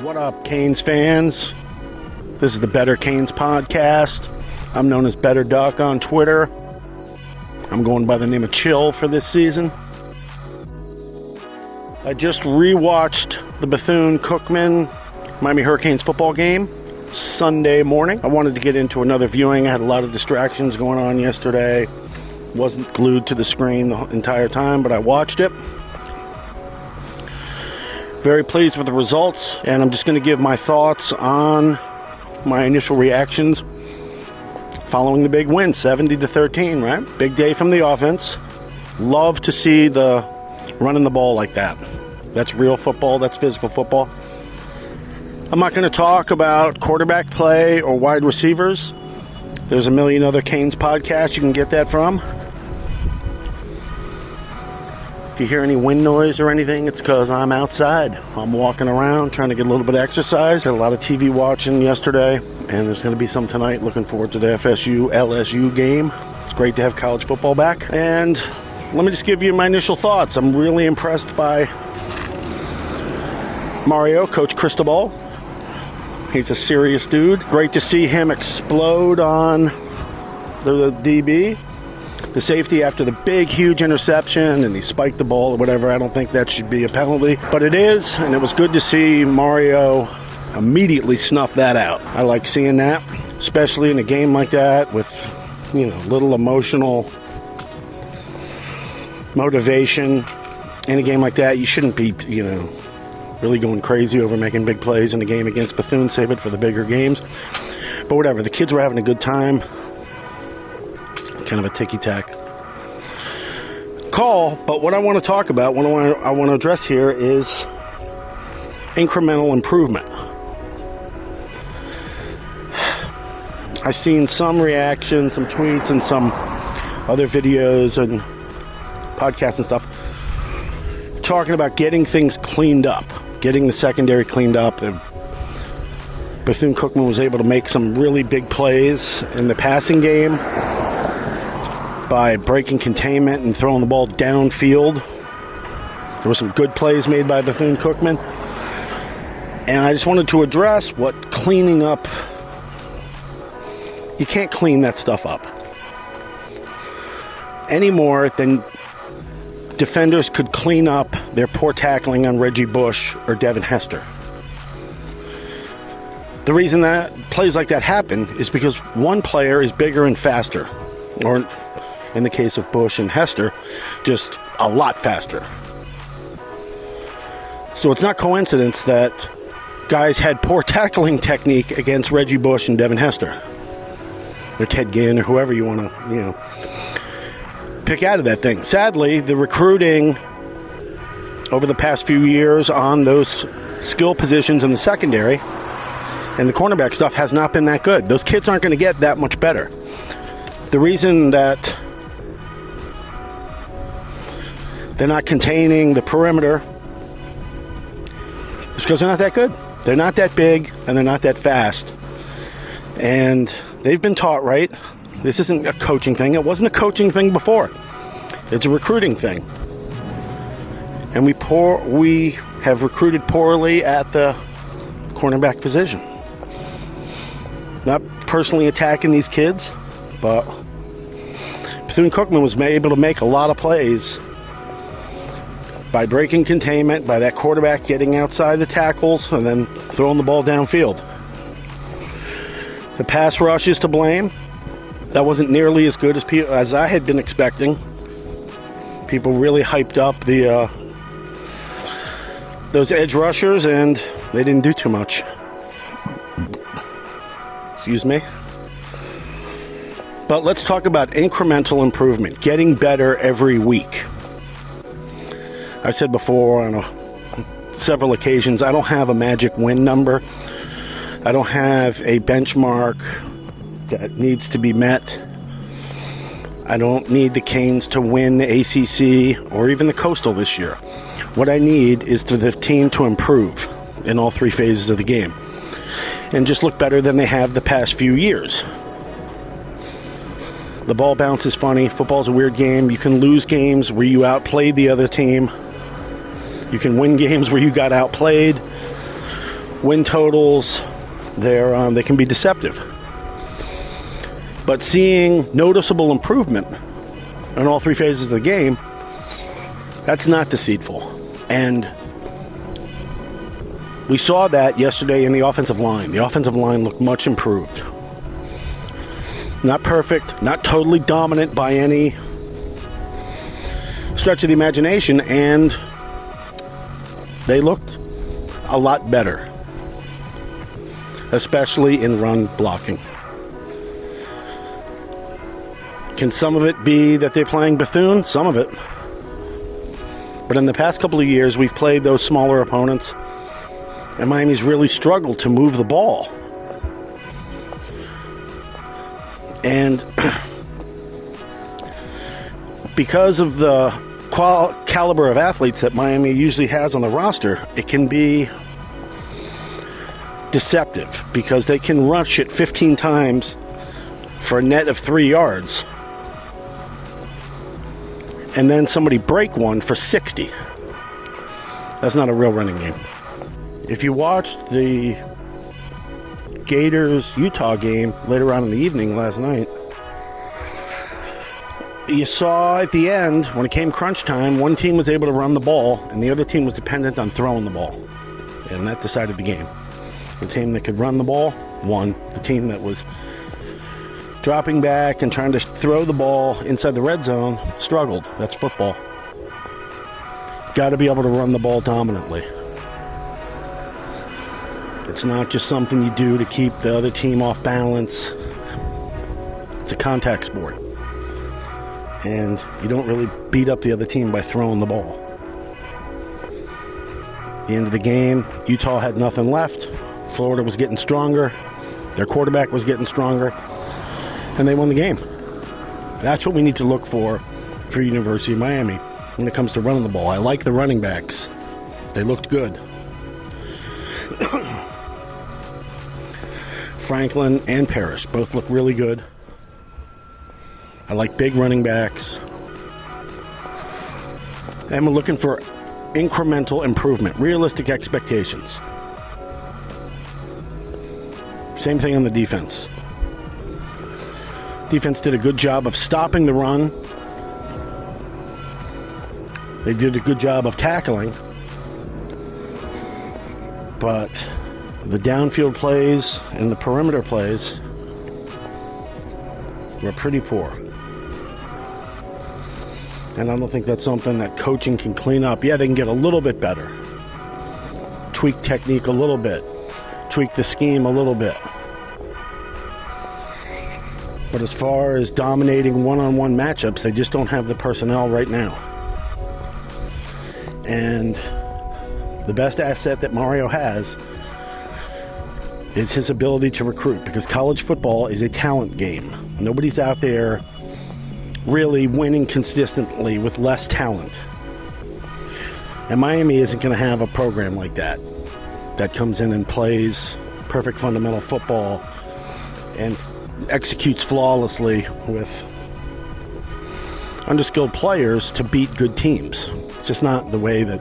What up, Canes fans? This is the Better Canes podcast. I'm known as Better Duck on Twitter. I'm going by the name of Chill for this season. I just rewatched the Bethune Cookman Miami Hurricanes football game Sunday morning. I wanted to get into another viewing. I had a lot of distractions going on yesterday. Wasn't glued to the screen the entire time, but I watched it. Very pleased with the results, and I'm just going to give my thoughts on my initial reactions following the big win, 70-13, right? Big day from the offense. Love to see the running the ball like that. That's real football. That's physical football. I'm not going to talk about quarterback play or wide receivers. There's a million other Canes podcasts you can get that from. If you hear any wind noise or anything, it's because I'm outside. I'm walking around trying to get a little bit of exercise. Had a lot of TV watching yesterday, and there's going to be some tonight. Looking forward to the FSU-LSU game. It's great to have college football back. And let me just give you my initial thoughts. I'm really impressed by Mario, Coach Cristobal. He's a serious dude. Great to see him explode on the DB. The safety after the big, huge interception, and he spiked the ball or whatever. I don't think that should be a penalty, but it is, and it was good to see Mario immediately snuff that out. I like seeing that, especially in a game like that with, little emotional motivation. In a game like that, you shouldn't be, really going crazy over making big plays in a game against Bethune. Save it for the bigger games. But whatever, the kids were having a good time. Kind of a ticky-tack call, but what I want to talk about, what I want to address here is incremental improvement. I've seen some reactions, some tweets, and some other videos and podcasts and stuff talking about getting things cleaned up, getting the secondary cleaned up. Bethune Cookman was able to make some really big plays in the passing game by breaking containment and throwing the ball downfield. There were some good plays made by Bethune Cookman. And I just wanted to address what cleaning up... You can't clean that stuff up any more than defenders could clean up their poor tackling on Reggie Bush or Devin Hester. The reason that plays like that happen is because one player is bigger and faster, or in the case of Bush and Hester, just a lot faster. So it's not coincidence that guys had poor tackling technique against Reggie Bush and Devin Hester, or Ted Ginn, or whoever you want to, pick out of that thing. Sadly, the recruiting over the past few years on those skill positions in the secondary and the cornerback stuff has not been that good. Those kids aren't going to get that much better. The reason that they're not containing the perimeter is because they're not that good. They're not that big, and they're not that fast. And they've been taught right. This isn't a coaching thing. It wasn't a coaching thing before. It's a recruiting thing. And we have recruited poorly at the cornerback position. Not personally attacking these kids, but Bethune Cookman was able to make a lot of plays by breaking containment, by that quarterback getting outside the tackles and then throwing the ball downfield. The pass rush is to blame. That wasn't nearly as good as I had been expecting. People really hyped up those edge rushers, and they didn't do too much. Excuse me. But let's talk about incremental improvement, getting better every week. I said before on several occasions, I don't have a magic win number. I don't have a benchmark that needs to be met. I don't need the Canes to win the ACC or even the Coastal this year. What I need is for the team to improve in all three phases of the game and just look better than they have the past few years. The ball bounce is funny. Football's a weird game. You can lose games where you outplayed the other team. You can win games where you got outplayed. Win totals, they can be deceptive. But seeing noticeable improvement in all three phases of the game, that's not deceitful. And we saw that yesterday in the offensive line. The offensive line looked much improved. Not perfect, not totally dominant by any stretch of the imagination, and they looked a lot better, especially in run blocking. Can some of it be that they're playing Bethune? Some of it. But in the past couple of years, we've played those smaller opponents, and Miami's really struggled to move the ball. And because of the caliber of athletes that Miami usually has on the roster, it can be deceptive because they can rush it 15 times for a net of 3 yards, and then somebody break one for 60. That's not a real running game. If you watched the Gators-Utah game later on in the evening last night, you saw at the end, when it came crunch time, one team was able to run the ball, and the other team was dependent on throwing the ball. And that decided the game. The team that could run the ball won. The team that was dropping back and trying to throw the ball inside the red zone struggled. That's football. Got to be able to run the ball dominantly. It's not just something you do to keep the other team off balance. It's a contact sport. And you don't really beat up the other team by throwing the ball. At the end of the game, Utah had nothing left. Florida was getting stronger. Their quarterback was getting stronger. And they won the game. That's what we need to look for University of Miami when it comes to running the ball. I like the running backs. They looked good. Franklin and Parrish both look really good. I like big running backs. And we're looking for incremental improvement, realistic expectations. Same thing on the defense. Defense did a good job of stopping the run. They did a good job of tackling. But the downfield plays and the perimeter plays were pretty poor. And I don't think that's something that coaching can clean up. Yeah, they can get a little bit better. Tweak technique a little bit. Tweak the scheme a little bit. But as far as dominating one-on-one matchups, they just don't have the personnel right now. And the best asset that Mario has is his ability to recruit, because college football is a talent game. Nobody's out there really winning consistently with less talent. And Miami isn't going to have a program like that comes in and plays perfect fundamental football and executes flawlessly with underskilled players to beat good teams. It's just not the way that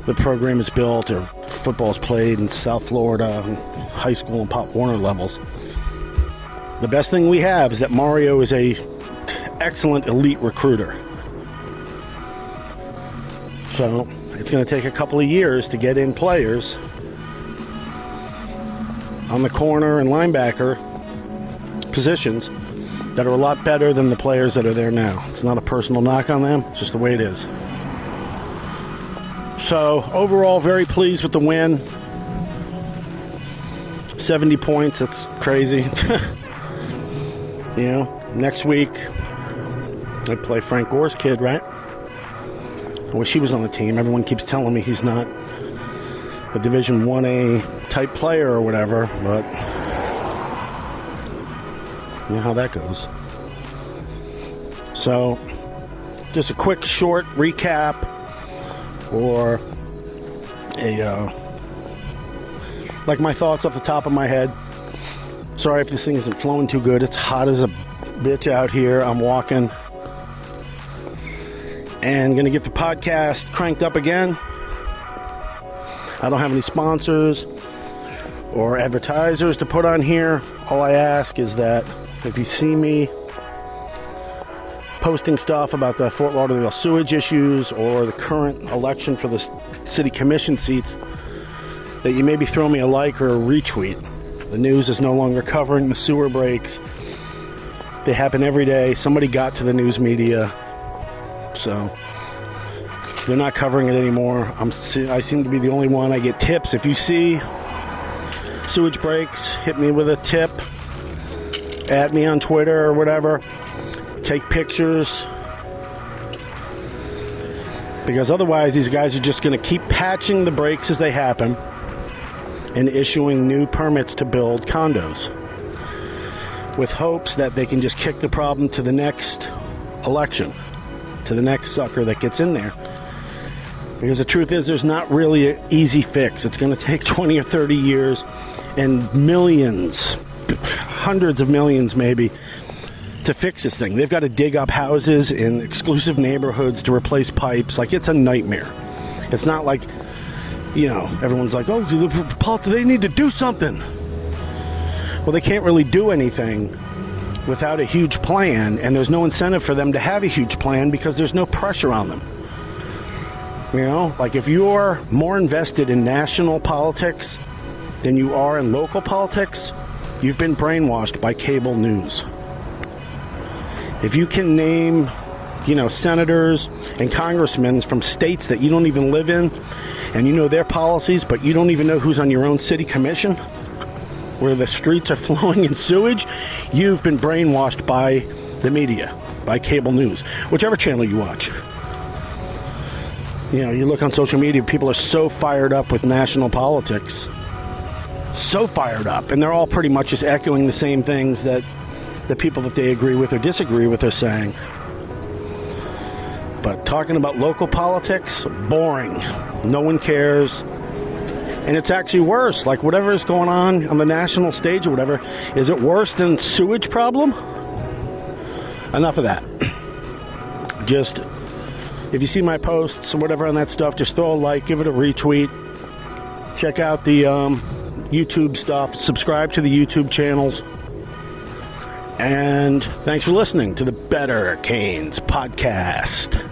the program is built or football is played in South Florida, high school and Pop Warner levels. The best thing we have is that Mario is a excellent elite recruiter. So it's going to take a couple of years to get in players on the corner and linebacker positions that are a lot better than the players that are there now. It's not a personal knock on them, it's just the way it is. So overall, very pleased with the win. 70 points, that's crazy. You know, next week I play Frank Gore's kid, right? I wish he was on the team. Everyone keeps telling me he's not a Division 1A type player or whatever, but you know how that goes. So, just a quick, short recap, or like my thoughts off the top of my head. Sorry if this thing isn't flowing too good. It's hot as a bitch out here. I'm walking. and going to get the podcast cranked up again. I don't have any sponsors or advertisers to put on here. All I ask is that if you see me posting stuff about the Fort Lauderdale sewage issues or the current election for the city commission seats, that you maybe throw me a like or a retweet. The news is no longer covering the sewer breaks. They happen every day. Somebody got to the news media, so they're not covering it anymore. I seem to be the only one. I get tips. If you see sewage breaks, hit me with a tip. Add me on Twitter or whatever. Take pictures. Because otherwise these guys are just going to keep patching the breaks as they happen and issuing new permits to build condos with hopes that they can just kick the problem to the next election, to the next sucker that gets in there. Because the truth is, there's not really an easy fix. It's going to take 20 or 30 years and millions, hundreds of millions maybe, to fix this thing. They've got to dig up houses in exclusive neighborhoods to replace pipes. Like, it's a nightmare. It's not like, everyone's like, oh, they need to do something. Well, they can't really do anything without a huge plan, and there's no incentive for them to have a huge plan because there's no pressure on them. Like if you're more invested in national politics than you are in local politics, you've been brainwashed by cable news. If you can name, senators and congressmen from states that you don't even live in, and you know their policies, but you don't even know who's on your own city commission, where the streets are flowing in sewage, you've been brainwashed by the media, by cable news, whichever channel you watch. You look on social media, people are so fired up with national politics. So fired up. And they're all pretty much just echoing the same things that the people that they agree with or disagree with are saying. But talking about local politics, boring. No one cares. And it's actually worse. Like whatever is going on the national stage or whatever, is it worse than sewage problem? Enough of that. Just, if you see my posts or whatever on that stuff, just throw a like, give it a retweet. Check out the YouTube stuff. Subscribe to the YouTube channels. And thanks for listening to the Better Canes podcast.